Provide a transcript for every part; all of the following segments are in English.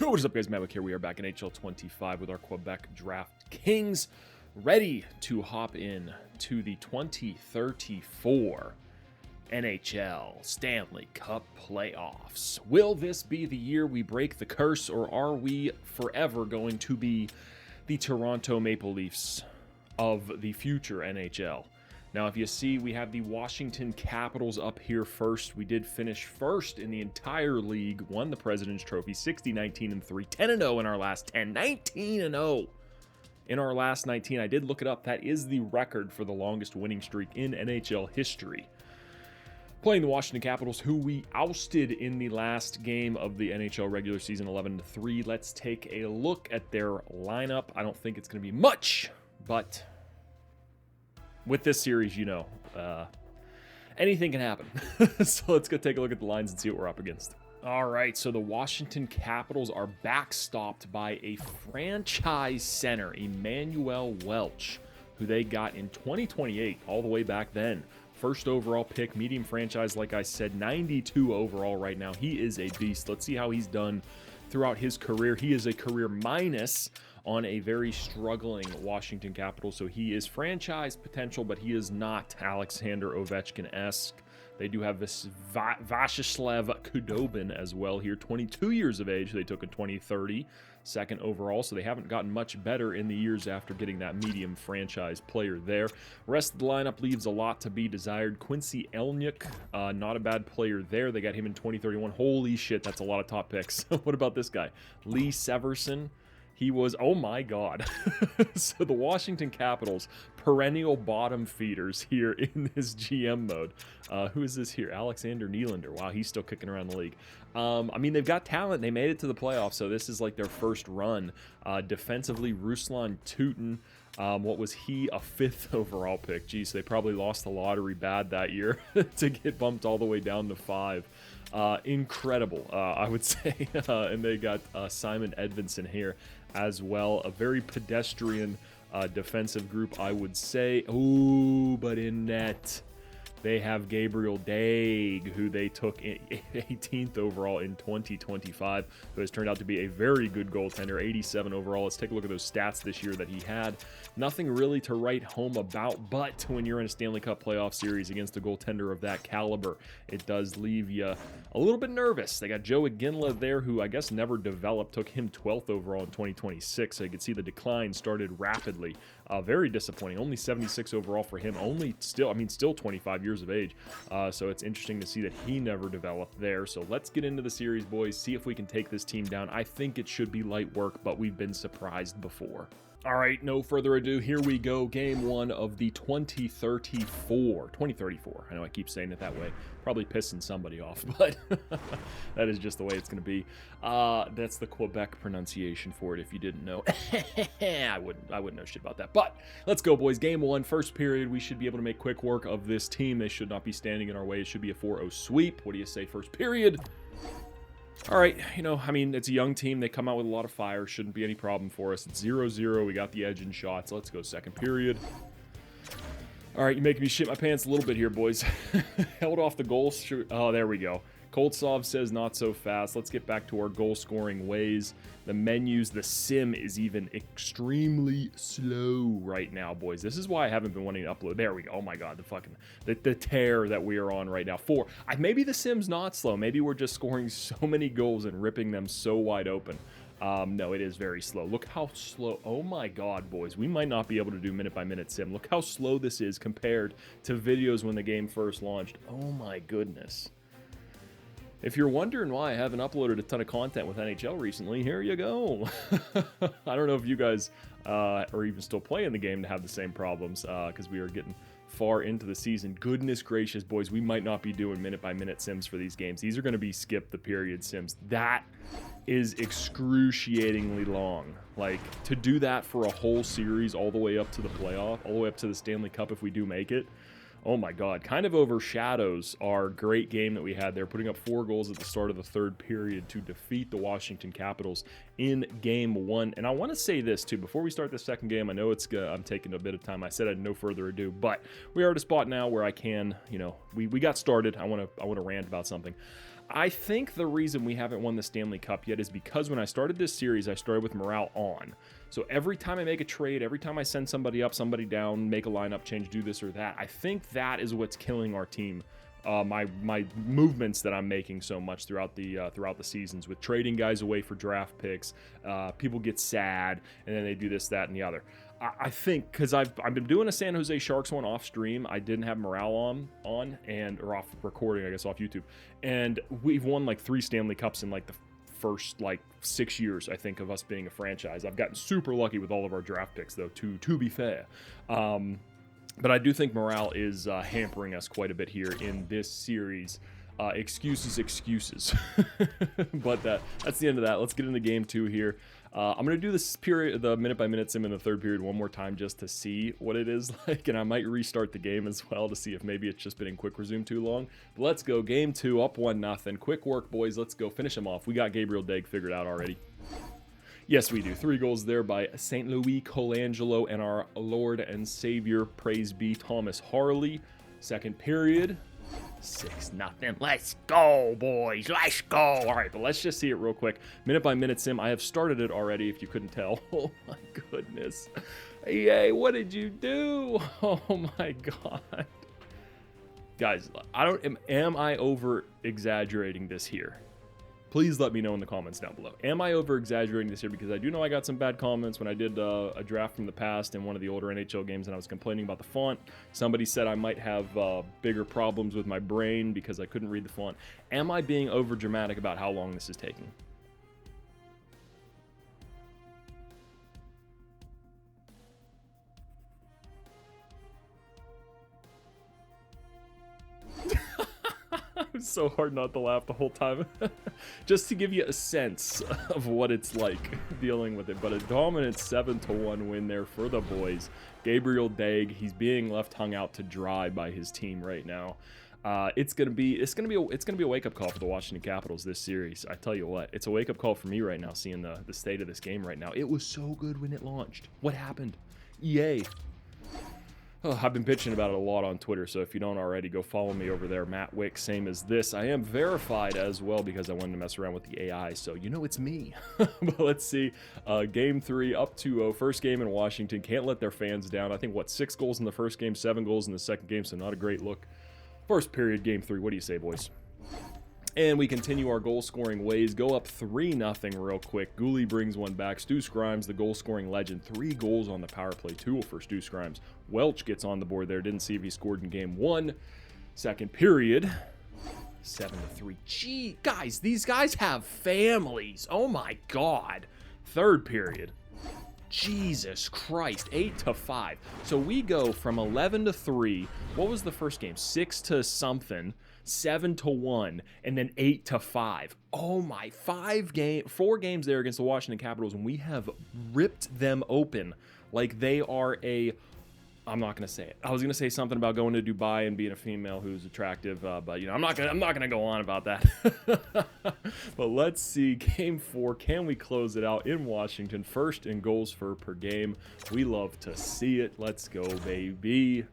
Yo, what is up, guys? MattWic here. We are back in NHL 25 with our Quebec Draft Kings, ready to hop in to the 2034 NHL Stanley Cup playoffs. Will this be the year we break the curse, or are we forever going to be the Toronto Maple Leafs of the future NHL? Now, if you see, we have the Washington Capitals up here first. We did finish first in the entire league, won the President's Trophy, 60-19-3, 10-0 in our last 10, 19-0 in our last 19. I did look it up. That is the record for the longest winning streak in NHL history. Playing the Washington Capitals, who we ousted in the last game of the NHL regular season, 11-3. Let's take a look at their lineup. I don't think it's going to be much, but with this series, you know, anything can happen. So let's go take a look at the lines and see what we're up against. All right, so the Washington Capitals are backstopped by a franchise center, Emmanuel Welch, who they got in 2028, all the way back then. First overall pick, medium franchise, like I said, 92 overall right now. He is a beast. Let's see how he's done throughout his career. He is a career minus on a very struggling Washington Capitals, so he is franchise potential, but he is not Alexander Ovechkin-esque. They do have this Vyacheslav Khudobin as well here, 22 years of age. They took in 2030, second overall, so they haven't gotten much better in the years after getting that medium franchise player there. Rest of the lineup leaves a lot to be desired. Quincy Elnick, not a bad player there. They got him in 2031. Holy shit, that's a lot of top picks. What about this guy? Lee Severson. He was, oh my God. So the Washington Capitals, perennial bottom feeders here in this GM mode. Who is this here? Alexander Nylander. Wow, he's still kicking around the league. I mean, they've got talent. They made it to the playoffs, so this is like their first run. Defensively, Ruslan Tutin. What was he? A 5th overall pick. Geez, they probably lost the lottery bad that year to get bumped all the way down to 5. Incredible, I would say. And they got Simon Edvinsson here as well. A very pedestrian defensive group, I would say. Oh, but in net, they have Gabriel Daig, who they took 18th overall in 2025, who has turned out to be a very good goaltender, 87 overall. Let's take a look at those stats this year that he had. Nothing really to write home about, but when you're in a Stanley Cup playoff series against a goaltender of that caliber, it does leave you a little bit nervous. They got Joe Iginla there, who I guess never developed, took him 12th overall in 2026, so you can see the decline started rapidly. Very disappointing. Only 76 overall for him. Still 25 years of age. So it's interesting to see that he never developed there. So let's get into the series, boys. See if we can take this team down. I think it should be light work, but we've been surprised before. All right, no further ado. Here we go. Game 1 of the 2034. I know I keep saying it that way. Probably pissing somebody off, but that is just the way it's going to be. That's the Quebec pronunciation for it, if you didn't know. I wouldn't know shit about that. But let's go, boys. Game 1, first period. We should be able to make quick work of this team. They should not be standing in our way. It should be a 4-0 sweep. What do you say, first period? All right, I mean, it's a young team. They come out with a lot of fire. Shouldn't be any problem for us. It's 0-0. We got the edge in shots. Let's go second period. All right, you're making me shit my pants a little bit here, boys. Held off the goal. Oh, there we go. Koltsov says not so fast. Let's get back to our goal-scoring ways. The menus, the sim is even extremely slow right now, boys. This is why I haven't been wanting to upload. There we go. Oh my God, the tear that we are on right now. Maybe the sim's not slow. Maybe we're just scoring so many goals and ripping them so wide open. No, it is very slow. Look how slow. Oh my God, boys. We might not be able to do minute-by-minute sim. Look how slow this is compared to videos when the game first launched. Oh my goodness. If you're wondering why I haven't uploaded a ton of content with NHL recently, here you go. I don't know if you guys are even still playing the game to have the same problems, because we are getting far into the season. Goodness gracious, boys, we might not be doing minute-by-minute sims for these games. These are going to be skip the period sims. That is excruciatingly long. Like, to do that for a whole series all the way up to the playoff, all the way up to the Stanley Cup if we do make it, oh my God, kind of overshadows our great game that we had there, putting up 4 goals at the start of the third period to defeat the Washington Capitals in Game 1. And I want to say this too, before we start the second game, I know I'm taking a bit of time. I said I'd no further ado, but we are at a spot now where I can, we got started. I want to rant about something. I think the reason we haven't won the Stanley Cup yet is because when I started this series, I started with morale on. So every time I make a trade, every time I send somebody up, somebody down, make a lineup change, do this or that, I think that is what's killing our team. My movements that I'm making so much throughout the seasons with trading guys away for draft picks. People get sad, and then they do this, that, and the other. I think because I've been doing a San Jose Sharks one off stream. I didn't have morale on or off recording, I guess, off YouTube. And we've won like 3 Stanley Cups in like the first like 6 years, I think, of us being a franchise. I've gotten super lucky with all of our draft picks, though, to be fair. But I do think morale is hampering us quite a bit here in this series. Excuses. But that's the end of that. Let's get into game 2 here. I'm going to do the minute-by-minute sim in the third period one more time just to see what it is like, and I might restart the game as well to see if maybe it's just been in quick resume too long. But let's go. Game 2, up 1-0. Quick work, boys. Let's go finish them off. We got Gabriel Daig figured out already. Yes, we do. 3 goals there by St. Louis Colangelo and our Lord and Savior, praise be, Thomas Harley. Second period. 6-0. Let's go, boys. Let's go. All right, but let's just see it real quick. Minute-by-minute sim. I have started it already, if you couldn't tell. Oh, my goodness. Yay, what did you do? Oh, my God. Guys, am I over-exaggerating this here? Please let me know in the comments down below. Am I over-exaggerating this here? Because I do know I got some bad comments when I did a draft from the past in one of the older NHL games, and I was complaining about the font. Somebody said I might have bigger problems with my brain because I couldn't read the font. Am I being over-dramatic about how long this is taking? It's so hard not to laugh the whole time. Just to give you a sense of what it's like dealing with it. But a dominant 7-1 win there for the boys. Gabriel Daig, he's being left hung out to dry by his team right now. It's gonna be a wake-up call for the Washington Capitals this series. I tell you what, it's a wake-up call for me right now, seeing the state of this game right now. It was so good when it launched. What happened? EA. Oh, I've been bitching about it a lot on Twitter, so if you don't already, go follow me over there, MattWic, same as this. I am verified as well because I wanted to mess around with the AI, so you know it's me. But let's see, Game 3, up 2-0, first game in Washington, can't let their fans down. I think, 6 goals in the first game, 7 goals in the second game, so not a great look. First period, Game 3, what do you say, boys? And we continue our goal-scoring ways, go up 3-0 real quick. Gooley brings one back. Stu Scrimes, the goal-scoring legend, 3 goals on the power play, 2 for Stu Scrimes. Welch gets on the board there. Didn't see if he scored in Game 1. Second period, 7-3. Gee, guys, these guys have families. Oh, my God. Third period. Jesus Christ, 8-5. So we go from 11-3. What was the first game? 6-something. 7-1, and then 8-5. Oh my, 4 games there against the Washington Capitals, and we have ripped them open like they are I'm not gonna say it. I was gonna say something about going to Dubai and being a female who's attractive, but you know, I'm not gonna go on about that. But let's see, Game 4. Can we close it out in Washington? First in goals per game. We love to see it. Let's go, baby.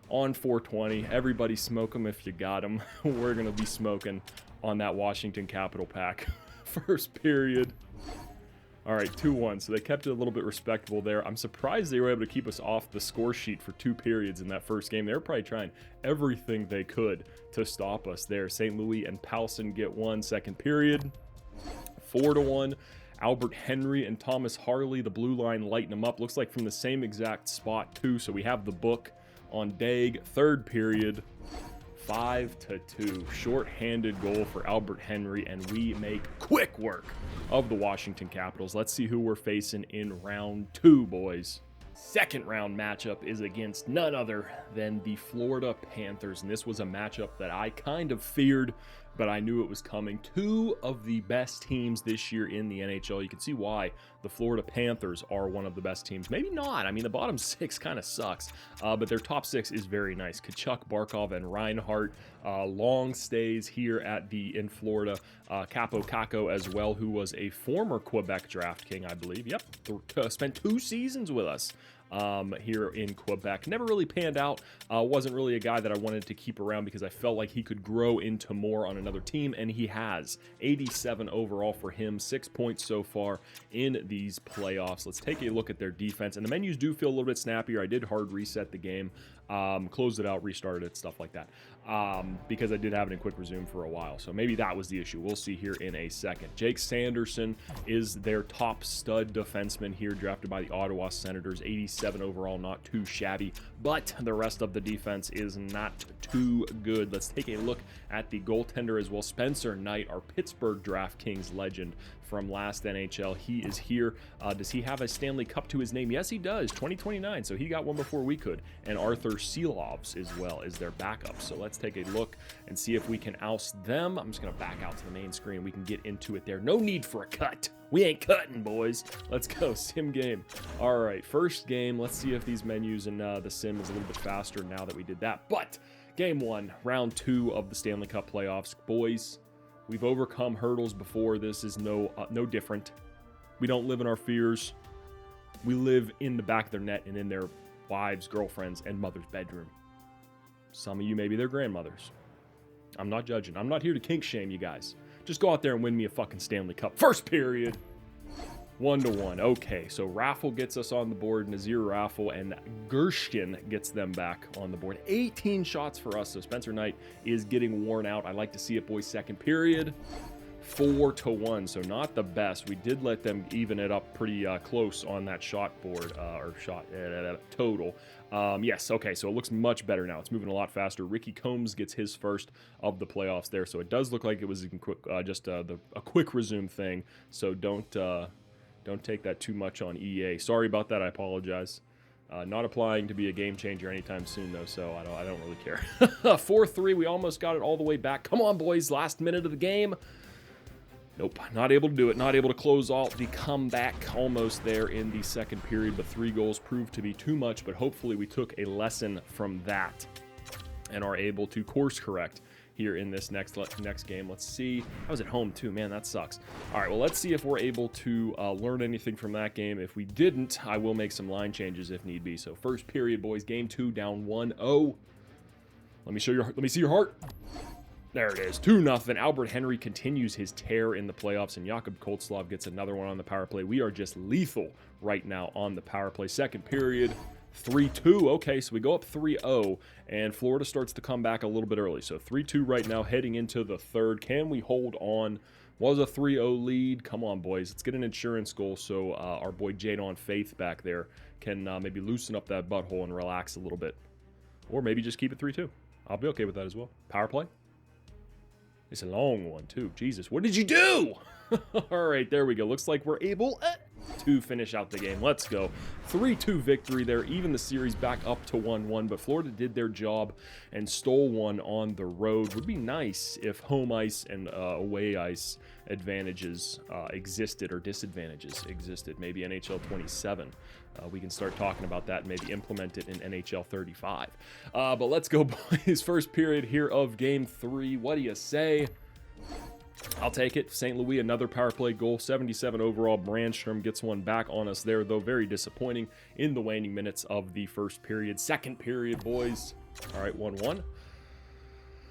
On 420, everybody smoke them if you got them. We're going to be smoking on that Washington Capital pack. First period. All right, 2-1. So they kept it a little bit respectable there. I'm surprised they were able to keep us off the score sheet for 2 periods in that first game. They were probably trying everything they could to stop us there. St. Louis and Powson get one. Second period. 4-1. Albert Henry and Thomas Harley, the blue line, lighten them up. Looks like from the same exact spot, too. So we have the book on Daig. Third period, 5-2. Short-handed goal for Albert Henry, and we make quick work of the Washington Capitals. Let's see who we're facing in round 2, boys. Second round matchup is against none other than the Florida Panthers, and this was a matchup that I kind of feared, but I knew it was coming. 2 of the best teams this year in the NHL. You can see why the Florida Panthers are one of the best teams. Maybe not. I mean, the bottom 6 kind of sucks, but their top 6 is very nice. Kachuk, Barkov, and Reinhart. Long stays here in Florida. Capo Caco as well, who was a former Quebec draft king, I believe. Yep, spent 2 seasons with us. here in Quebec. Never really panned out. Wasn't really a guy that I wanted to keep around because I felt like he could grow into more on another team, and he has. 87 overall for him, 6 points so far in these playoffs. Let's take a look at their defense, and the menus do feel a little bit snappier. I did hard reset the game, closed it out, restarted it, stuff like that, because I did have it in quick resume for a while, so maybe that was the issue. We'll see here in a second. Jake Sanderson is their top stud defenseman here, drafted by the Ottawa Senators. 87 overall, not too shabby, but the rest of the defense is not too good. Let's take a look at the goaltender as well. Spencer Knight, our Pittsburgh DraftKings legend from last NHL. He is here. Does he have a Stanley Cup to his name? Yes, he does. 2029, so he got one before we could. And Arthur Seelovs as well is their backup. So let's take a look and see if we can oust them. I'm just going to back out to the main screen. We can get into it there. No need for a cut. We ain't cutting, boys. Let's go. Sim game. All right, first game. Let's see if these menus and the sim is a little bit faster now that we did that. But game 1, round 2 of the Stanley Cup playoffs. Boys, we've overcome hurdles before. This is no different. We don't live in our fears. We live in the back of their net and in their wives, girlfriends, and mother's bedroom. Some of you maybe their grandmothers. I'm not judging. I'm not here to kink shame you guys. Just go out there and win me a fucking Stanley Cup. First period. 1-1. Okay, so Raffle gets us on the board. Nazir Raffle and Gershkin gets them back on the board. 18 shots for us, so Spencer Knight is getting worn out. I like to see it, boys. Second period. 4-1, so not the best. We did let them even it up pretty close on that shot board, or shot total. Yes, okay, so it looks much better now. It's moving a lot faster. Ricky Combs gets his first of the playoffs there, so it does look like it was in quick, just a quick resume thing, so don't take that too much on EA. Sorry about that, I apologize. Not applying to be a game changer anytime soon, though, so I don't really care. 4-3, we almost got it all the way back. Come on, boys, last minute of the game. Nope, not able to do it. Not able to close out the comeback. Almost there in the second period, but 3 goals proved to be too much, but hopefully we took a lesson from that and are able to course correct here in this next game. Let's see. I was at home too, man, that sucks. All right, well, let's see if we're able to learn anything from that game. If we didn't, I will make some line changes if need be. So first period, boys, game 2, down 1-0. Let me see your heart. There it is, 2-0. Albert Henry continues his tear in the playoffs, and Jakub Koltslov gets another one on the power play. We are just lethal right now on the power play. Second period, 3-2. Okay, so we go up 3-0, and Florida starts to come back a little bit early. So 3-2 right now, heading into the third. Can we hold on? Was a 3-0 lead. Come on, boys. Let's get an insurance goal so our boy Jadon Faith back there can maybe loosen up that butthole and relax a little bit. Or maybe just keep it 3-2. I'll be okay with that as well. Power play. It's a long one, too. Jesus, what did you do? All right, there we go. Looks like we're able to finish out the game. Let's go. 3-2 victory there. Even the series back up to 1-1, but Florida did their job and stole one on the road. Would be nice if home ice and away ice advantages existed, or disadvantages existed. Maybe NHL 27. We can start talking about that and maybe implement it in NHL 35. But let's go, boys. First period here of Game 3. What do you say? I'll take it. St. Louis, another power play goal. 77 overall. Brandstrom gets one back on us there, though very disappointing in the waning minutes of the first period. Second period, boys. All right, 1-1.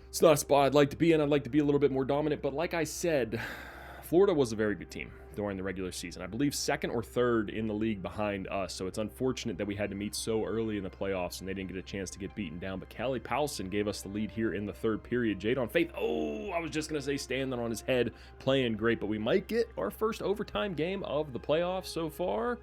It's not a spot I'd like to be in. I'd like to be a little bit more dominant, but like I said, Florida was a very good team during the regular season. I believe second or third in the league behind us, so it's unfortunate that we had to meet so early in the playoffs and they didn't get a chance to get beaten down. But Callie Powelson gave us the lead here in the third period. Jadon Faith, I was just going to say standing on his head, playing great, but we might get our first overtime game of the playoffs so far.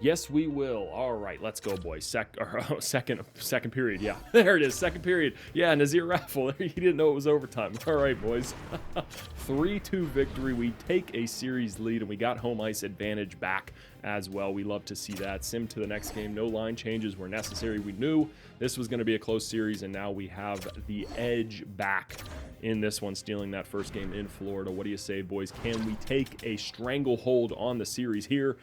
Yes, we will. All right, let's go, boys. Second period. Yeah, there it is. Second period. Yeah, Nazir Raffle. He didn't know it was overtime. All right, boys. 3-2 victory. We take a series lead, and we got home ice advantage back as well. We love to see that. Sim to the next game. No line changes were necessary. We knew this was going to be a close series, and now we have the edge back in this one, stealing that first game in Florida. What do you say, boys? Can we take a stranglehold on the series here?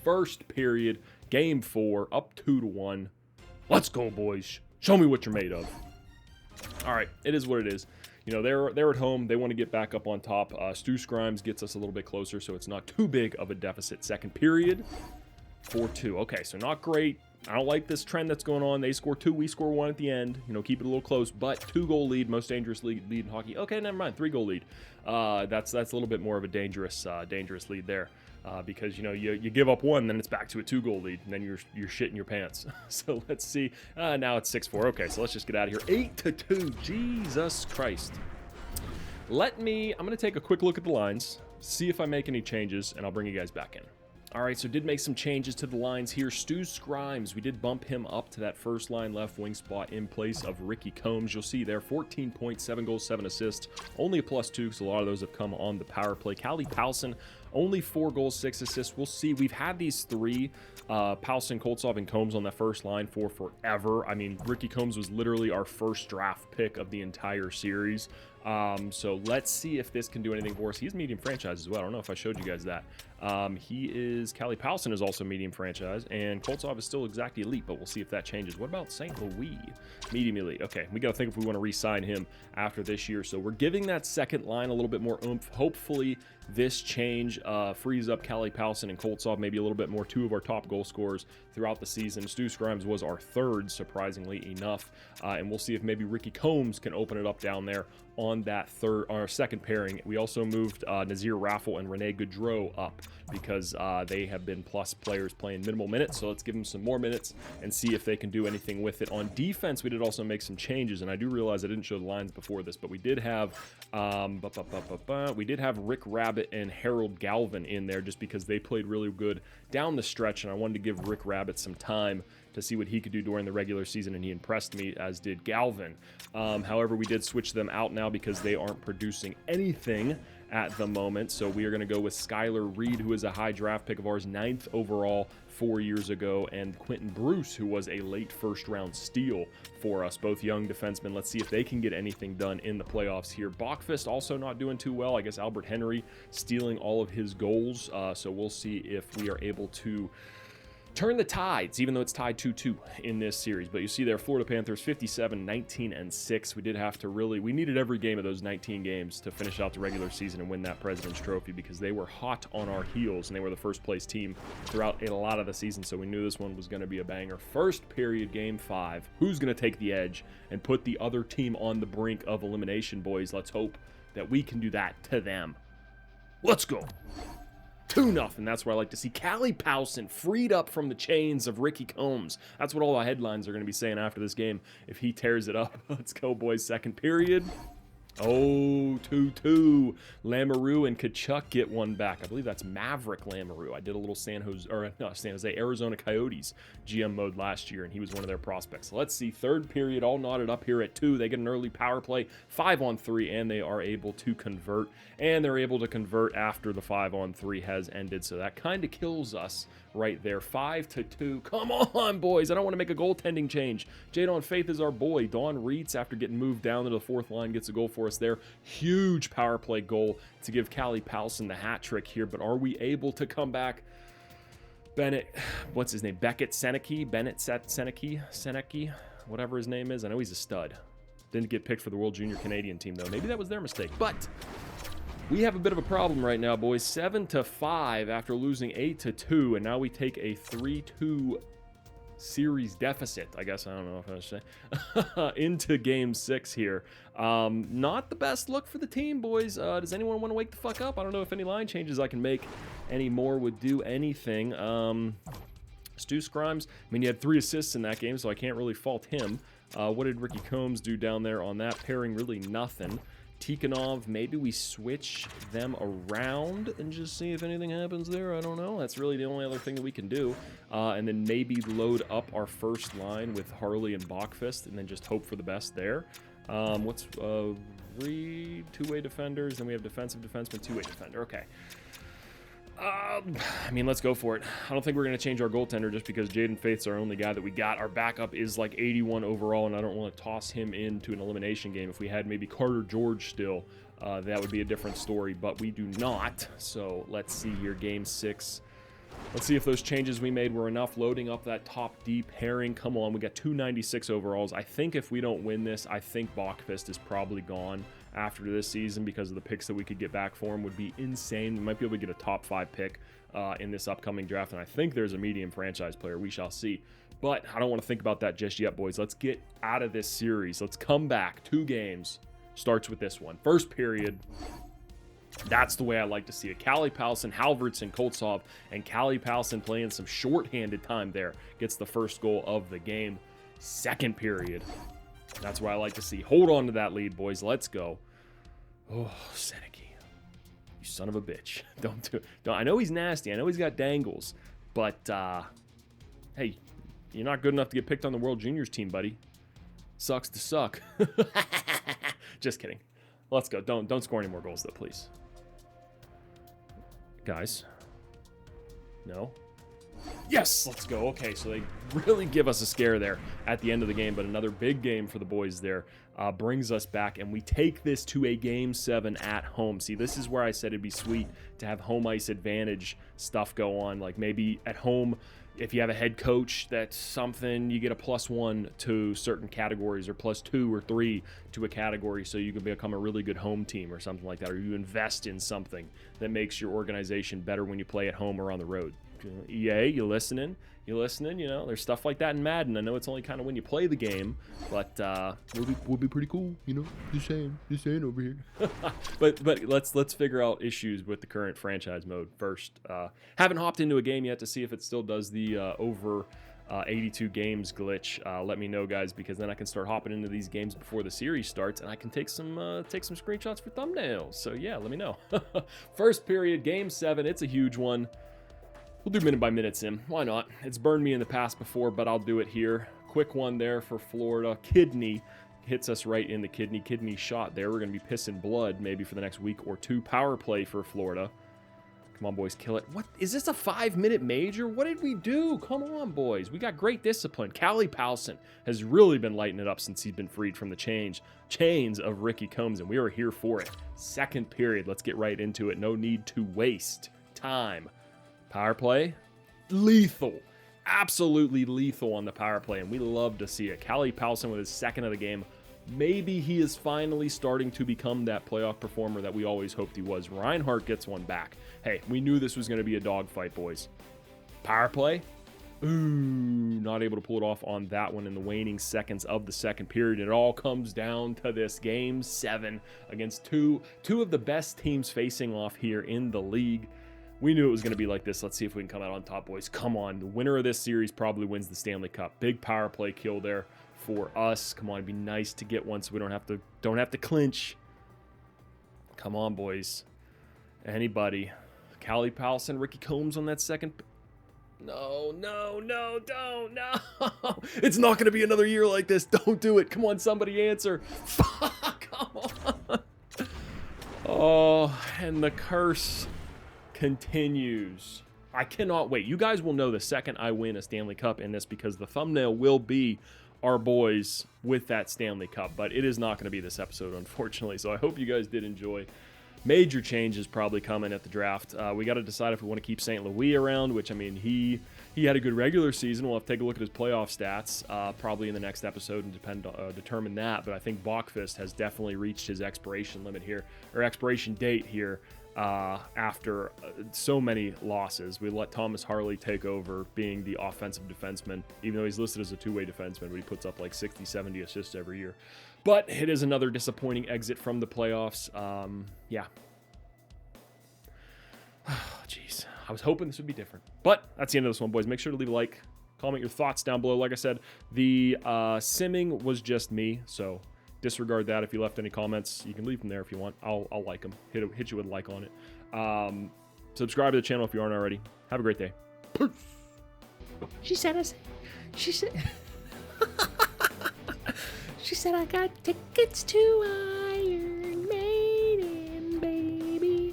First period, game 4, up 2-1. Let's go, boys. Show me what you're made of. All right, it is what it is. You know, they're at home. They want to get back up on top. Stu Scrimes gets us a little bit closer, so it's not too big of a deficit. Second period, 4-2. Okay, so not great. I don't like this trend that's going on. They score 2, we score 1 at the end. You know, keep it a little close, but 2-goal lead, most dangerous lead in hockey. Okay, never mind, 3-goal lead. That's a little bit more of a dangerous lead there. Because, you know, you give up 1, then it's back to a 2-goal lead, and then you're shitting your pants. So let's see. Now it's 6-4. Okay, so let's just get out of here. 8-2. Jesus Christ. I'm going to take a quick look at the lines, see if I make any changes, and I'll bring you guys back in. All right, so did make some changes to the lines here. Stu Scrimes, we did bump him up to that first line left wing spot in place of Ricky Combs. You'll see there 14 points, 7 goals, 7 assists. Only a +2 because a lot of those have come on the power play. Callie Powson, only 4 goals, 6 assists. We'll see. We've had these 3, Powson, Koltsov, and Combs on that first line for forever. I mean, Ricky Combs was literally our first draft pick of the entire series. So let's see if this can do anything for us. He's medium franchise as well. I don't know if I showed you guys that. Callie Powson is also medium franchise, and Koltsov is still exact elite, but we'll see if that changes. What about St. Louis? Medium elite. Okay, we got to think if we want to re-sign him after this year. So we're giving that second line a little bit more oomph. Hopefully this change frees up Callie Powson and Koltsov maybe a little bit more, 2 of our top goal scorers throughout the season. Stu Scrimes was our 3rd, surprisingly enough, and we'll see if maybe Ricky Combs can open it up down there on that second pairing. We also moved Nazir Raffle and Rene Gaudreau up because they have been plus players playing minimal minutes, so let's give them some more minutes and see if they can do anything with it. On defense, we did also make some changes, and I do realize I didn't show the lines before this, but we did have Rick Rabbit and Harold Galvin in there just because they played really good down the stretch, and I wanted to give Rick Rabbit some time to see what he could do during the regular season, and he impressed me, as did Galvin. However, we did switch them out now because they aren't producing anything at the moment, so we are going to go with Skylar Reed, who is a high draft pick of ours, 9th overall 4 years ago, and Quentin Bruce, who was a late first-round steal for us, both young defensemen. Let's see if they can get anything done in the playoffs here. Bachfist also not doing too well. I guess Albert Henry stealing all of his goals, so we'll see if we are able to turn the tides, even though it's tied 2-2 in this series. But you see there, Florida Panthers 57, 19, and 6. We did have to we needed every game of those 19 games to finish out the regular season and win that President's Trophy because they were hot on our heels, and they were the first place team throughout a lot of the season, so we knew this one was going to be a banger. First period, game 5. Who's going to take the edge and put the other team on the brink of elimination, boys? Let's hope that we can do that to them. Let's go. 2-0. That's where I like to see Callie Powson freed up from the chains of Ricky Combs. That's what all the headlines are going to be saying after this game if he tears it up. Let's go, boys. Second period. Oh, 2-2. Lamoureux and Kachuk get one back. I believe that's Maverick Lamoureux. I did a little San Jose, Arizona Coyotes GM mode last year, and he was one of their prospects. So let's see. Third period, all knotted up here at 2. They get an early power play, 5-on-3, and they are able to convert. And they're able to convert after the 5-on-3 has ended, so that kind of kills us right there. 5-2. Come on, boys. I don't want to make a goaltending change. Jadon Faith is our boy. Don Reitz, after getting moved down to the 4th line, gets a goal for us there. Huge power play goal to give Callie Powson the hat trick here, but are we able to come back? Bennett, what's his name? Beckett Seneke? Bennett Seneke? Whatever his name is. I know he's a stud. Didn't get picked for the World Junior Canadian team, though. Maybe that was their mistake, but we have a bit of a problem right now, boys. 7-5 after losing 8-2, and now we take a 3-2 series deficit, I guess. I don't know if I should say, into game 6 here. Not the best look for the team, boys. Does anyone want to wake the fuck up? I don't know if any line changes I can make anymore would do anything. Stu Scrimes, I mean, he had 3 assists in that game, so I can't really fault him. What did Ricky Combs do down there on that pairing? Really nothing. Tikhonov, maybe we switch them around and just see if anything happens there. I don't know. That's really the only other thing that we can do. And then maybe load up our first line with Harley and Bachfist and then just hope for the best there. What's 3 two-way defenders, then we have defensive defenseman, 2-way defender. Okay. I mean, let's go for it. I don't think we're going to change our goaltender just because Jaden Faith's our only guy that we got. Our backup is like 81 overall, and I don't want to toss him into an elimination game. If we had maybe Carter George still, that would be a different story, but we do not. So let's see here, game 6. Let's see if those changes we made were enough. Loading up that top D pairing. Come on, we got 296 overalls. I think if we don't win this, I think Bachfist is probably gone. after this season because of the picks that we could get back for him would be insane. We might be able to get a top 5 pick in this upcoming draft, and I think there's a medium franchise player. We shall see. But I don't want to think about that just yet, boys. Let's get out of this series. Let's come back. 2 games. Starts with this one. First period. That's the way I like to see it. Kalle Palsson, Halverson, Koltsov, and Kalle Palsson playing some shorthanded time there. Gets the first goal of the game. Second period. That's what I like to see. Hold on to that lead, boys. Let's go. Oh, Seneki. You son of a bitch. Don't do it. I know he's nasty. I know he's got dangles. But, hey, you're not good enough to get picked on the World Juniors team, buddy. Sucks to suck. Just kidding. Let's go. Don't score any more goals, though, please. Guys. No. Yes, let's go. Okay, so they really give us a scare there at the end of the game, but another big game for the boys there brings us back, and we take this to a Game 7 at home. See, this is where I said it'd be sweet to have home ice advantage stuff go on, like maybe at home, if you have a head coach, that's something, you get a +1 to certain categories or +2 or 3 to a category so you can become a really good home team or something like that, or you invest in something that makes your organization better when you play at home or on the road. EA, you listening? You listening? You know, there's stuff like that in Madden. I know it's only kind of when you play the game, but would be pretty cool, you know. Just saying over here. but let's figure out issues with the current franchise mode first. Haven't hopped into a game yet to see if it still does the over 82 games glitch. Let me know, guys, because then I can start hopping into these games before the series starts, and I can take some screenshots for thumbnails. So yeah, let me know. First period, Game 7. It's a huge one. We'll do minute by minute sim. Why not? It's burned me in the past before, but I'll do it here. Quick one there for Florida. Kidney hits us right in the kidney. Kidney shot there. We're going to be pissing blood maybe for the next week or 2. Power play for Florida. Come on, boys, kill it. What? Is this a 5-minute major? What did we do? Come on, boys. We got great discipline. Kalle Palsson has really been lighting it up since he's been freed from the chains of Ricky Combs, and we are here for it. Second period. Let's get right into it. No need to waste time. Power play, lethal, absolutely lethal on the power play, and we love to see it. Kalle Palsson with his second of the game. Maybe he is finally starting to become that playoff performer that we always hoped he was. Reinhart gets one back. Hey, we knew this was going to be a dogfight, boys. Power play, ooh, not able to pull it off on that one in the waning seconds of the second period. It all comes down to this Game 7 against two of the best teams facing off here in the league. We knew it was going to be like this. Let's see if we can come out on top, boys. Come on. The winner of this series probably wins the Stanley Cup. Big power play kill there for us. Come on, it'd be nice to get one so we don't have to clinch. Come on, boys. Anybody. Kalle Palsson, Ricky Combs on that second. No, don't. No. It's not going to be another year like this. Don't do it. Come on, somebody answer. Fuck, come on. Oh, and the curse continues. I cannot wait. You guys will know the second I win a Stanley Cup in this, because the thumbnail will be our boys with that Stanley Cup, but it is not going to be this episode, unfortunately. So I hope you guys did enjoy. Major changes probably coming at the draft. We got to decide if we want to keep St. Louis around, which, I mean, he had a good regular season. We'll have to take a look at his playoff stats probably in the next episode and determine that. But I think Bachfist has definitely reached his expiration limit here, or expiration date here, after so many losses. We let Thomas Harley take over being the offensive defenseman, even though he's listed as a two-way defenseman, but he puts up like 60, 70 assists every year. But it is another disappointing exit from the playoffs. Yeah. Jeez. I was hoping this would be different. But that's the end of this one, boys. Make sure to leave a like, comment your thoughts down below. Like I said, the simming was just me, so disregard that. If you left any comments, you can leave them there if you want. I'll like them. Hit you with a like on it. Subscribe to the channel if you aren't already. Have a great day. Peace. She said I got tickets to Iron Maiden, baby.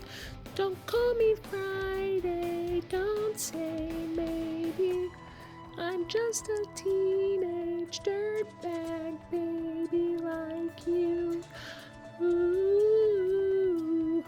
Don't call me Friday, don't say maybe. I'm just a teenage dirtbag baby like you. Ooh.